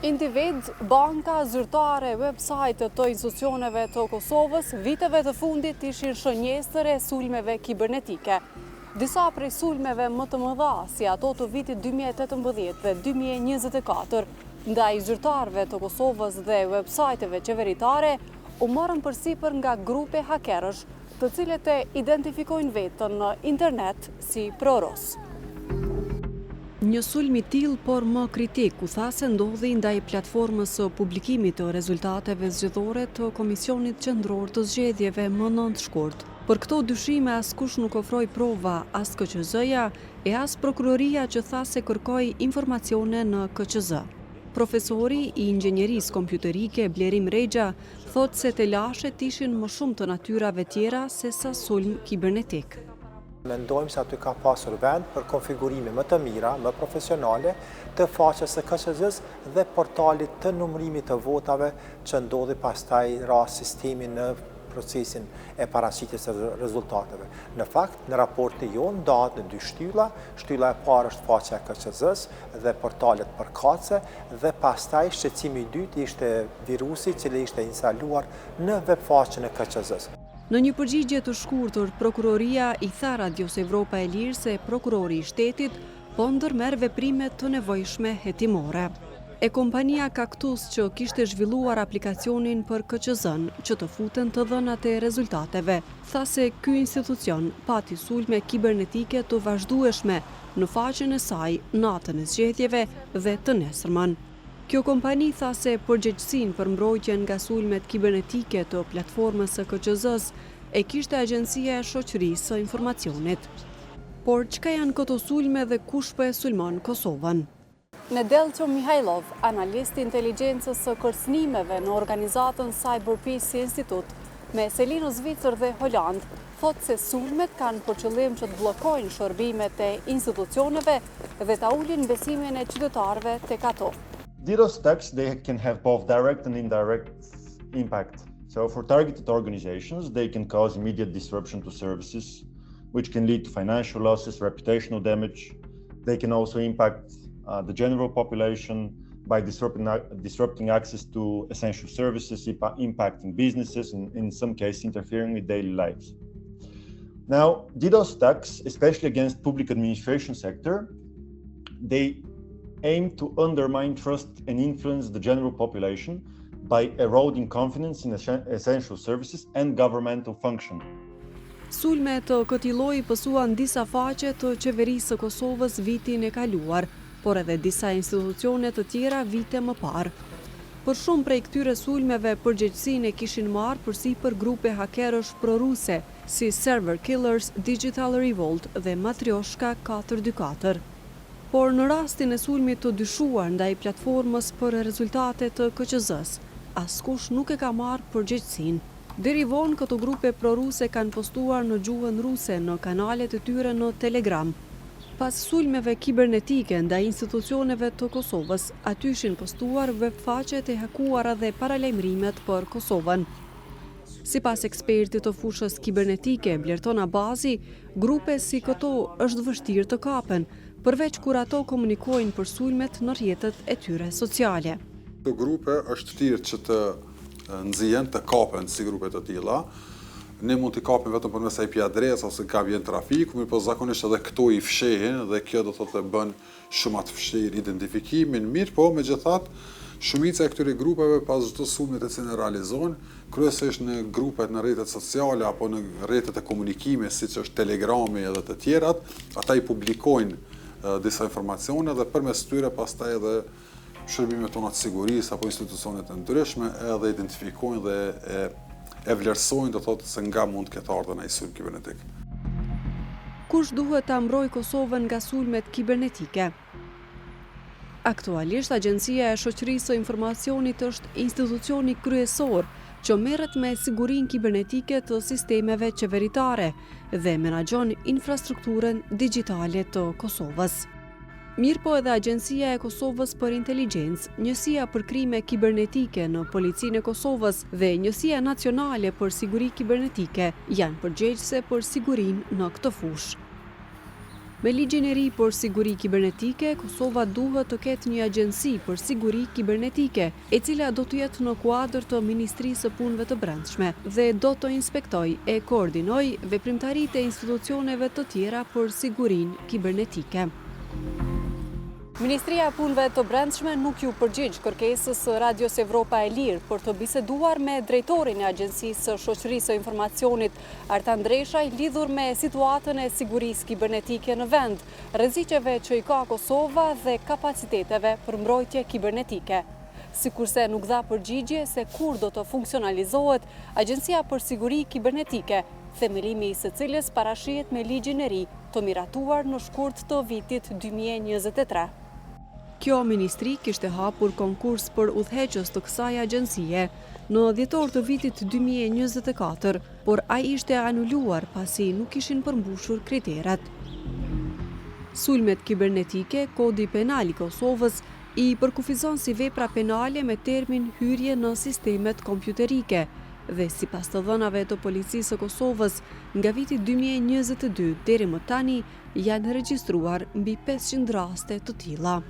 Individ, banka, zyrtare, website të institucioneve të Kosovës viteve të fundit ishin shënjestër e sulmeve kibernetike. Disa prej sulmeve më të mëdha, si ato të vitit 2018 dhe 2024, ndaj zyrtarëve të Kosovës dhe websajteve qeveritare, u morën përsipër nga grupe hakerësh, të cilët e identifikojnë vetën në internet si proros. Një sulm i tillë, por më kritik, u tha se ndodhi ndaj platformës së publikimit të rezultateve zgjedhore të Komisionit Qendror të Zgjedhjeve më 9 shkurt. Për këto dyshime askush nuk ofroi prova, as KQZ-ja e as prokuroria që tha se kërkoi informacione në KQZ. Profesori i inxhinierisë kompjuterike Blerim Rexha thotë se te lashet ishin më shumë të natyrave tjera se sa sulm kibernetik. Mendojmë se aty ka pasur vend për konfigurime më të mira, më profesionale të faqes së KQZ-s dhe portalit të numërimit të votave që ndodhi pastaj rast sistemi në procesin e paraqitjes së rezultateve. Në fakt, në raportin jonë ndahet në dy shtylla. Shtylla e parë është faqja e KQZ-s dhe portalet përkatëse dhe pastaj shqetësimi i dytë ishte virusi i cili ishte instaluar në webfaqen e KQZ-s. Në një përgjigje të shkurtër, prokuroria i tha Radios Evropa e Lirë se prokurori i shtetit po ndërmerr veprime të nevojshme hetimore. E kompania Kaktus që kishte zhvilluar aplikacionin për KQZ-n që të futen të dhënat e rezultateve, tha se ky institucion pati sulme kibernetike të vazhdueshme në faqen e saj natën e zgjedhjeve dhe të nesërmen. Kjo kompani tha se përgjegjësinë për mbrojtjen nga sulmet kibernetike të platformës së KQZ-s e kishte Agjencia e Shoqërisë së Informacionit. Por çka janë këto sulme dhe kush po e sulmon Kosovën? Nedelqo Mihajlov, analist i inteligjencës së kërcënimeve në organizatën Cyber Peace Institute me Selino Zvicër dhe Holand, thotë se sulmet kanë për qëllim që të bllokojnë shërbimet e institucioneve dhe ta ulin besimin e qytetarëve tek ato. DDoS attacks, they can have both direct and indirect impact. So for targeted organizations, they can cause immediate disruption to services, which can lead to financial losses, reputational damage. They can also impact the general population by disrupting access to essential services, impacting businesses, and in some cases interfering with daily lives. Now, DDoS attacks, especially against public administration sector, they aim to undermine trust and influence the general population by eroding confidence in essential services and governmental function. Sulme të këtij lloji pësuan disa faqe të qeverisë së Kosovës vitin e kaluar, por edhe disa institucione të tjera vite më parë. Për shumë prej këtyre sulmeve përgjegjësinë e kishin marrë përsipër grupe hakerësh proruse, si Server Killers, Digital Revolt dhe Matrioshka 424. Por në rastin e sulmit të dyshuar ndaj platformës për rezultate të KQZ-s, askush nuk e ka marrë përgjegjësinë. Deri vonë këto grupe proruse kanë postuar në gjuhën ruse në kanalet e tyre në Telegram. Pas sulmeve kibernetike ndaj institucioneve të Kosovës, aty ishin postuar webfaqet e hakuara dhe paralajmërimet për Kosovën. Sipas ekspertit të fushës kibernetike Blerton Abazi, grupe si këto është vështirë të kapen, përveç kur ato komunikojnë për sulmet në rrjetet e tyre sociale. Këto grupe është vështirë që të nxjihen, të kapen si grupe të tilla. Ne mund t'i kapim vetëm përmes IP adresë ose ka vjen trafiku, por zakonisht edhe këto i fshehin dhe kjo do të thotë bën shumë të vështirë identifikimin. Mirë, po megjithatë, shumica e këtyre grupeve pas çdo sulmi të cilën realizohen, kryesisht në grupet në rrjetet sociale apo në rrjetet e komunikimit siç është Telegrami edhe të tjerat, ata i publikojnë disa informacione dhe përmes tyre pastaj edhe shërbimet tona të sigurisë apo institucionet e ndryshme edhe identifikojnë dhe e vlerësojnë do thotë se nga mund të ketë ardhur ai sulm kibernetik. Kush duhet ta mbrojë Kosovën nga sulmet kibernetike? Aktualisht, Agjencia e Shoqërisë së Informacionit është institucioni kryesor që merret me sigurinë kibernetike të sistemeve qeveritare dhe menaxhon infrastrukturën digjitale të Kosovës. Mirë po edhe Agjencia e Kosovës për Inteligjencë, Njësia për Krime Kibernetike në Policinë e Kosovës dhe Njësia Nacionale për Siguri Kibernetike janë përgjegjëse për sigurinë në këtë fushë. Me ligjin e ri për siguri kibernetike, Kosova duhet të ketë një agjenci për siguri kibernetike, e cila do të jetë në kuadër të Ministrisë së Punëve të Brendshme dhe do të inspektoj e koordinoj veprimtaritë e institucioneve të tjera për sigurinë kibernetike. Ministria e Punëve të Brendshme nuk ju përgjigj kërkesës Radios Evropa e Lirë për të biseduar me drejtorin e Agjencisë së Shoqërisë së Informacionit Artan Dreshaj lidhur me situatën e sigurisë kibernetike në vend, rreziqeve që i ka Kosova dhe kapaciteteve për mbrojtje kibernetike. Sikurse nuk dha përgjigje se kur do të funksionalizohet Agjencia për Siguri Kibernetike, themelimi i së cilës parashihet me ligjin e ri të miratuar në shkurt të vitit 2023. Kjo ministri kishte hapur konkurs për udhëheqës të kësaj agjencie në dhjetor të vitit 2024, por ai ishte anuluar pasi nuk ishin përmbushur kriteret. Sulmet kibernetike, kodi penal i Kosovës i përkufizon si vepra penale me termin hyrje në sistemet kompjuterike dhe sipas të dhënave të policisë së Kosovës, nga viti 2022 deri më tani janë regjistruar mbi 500 raste të tilla.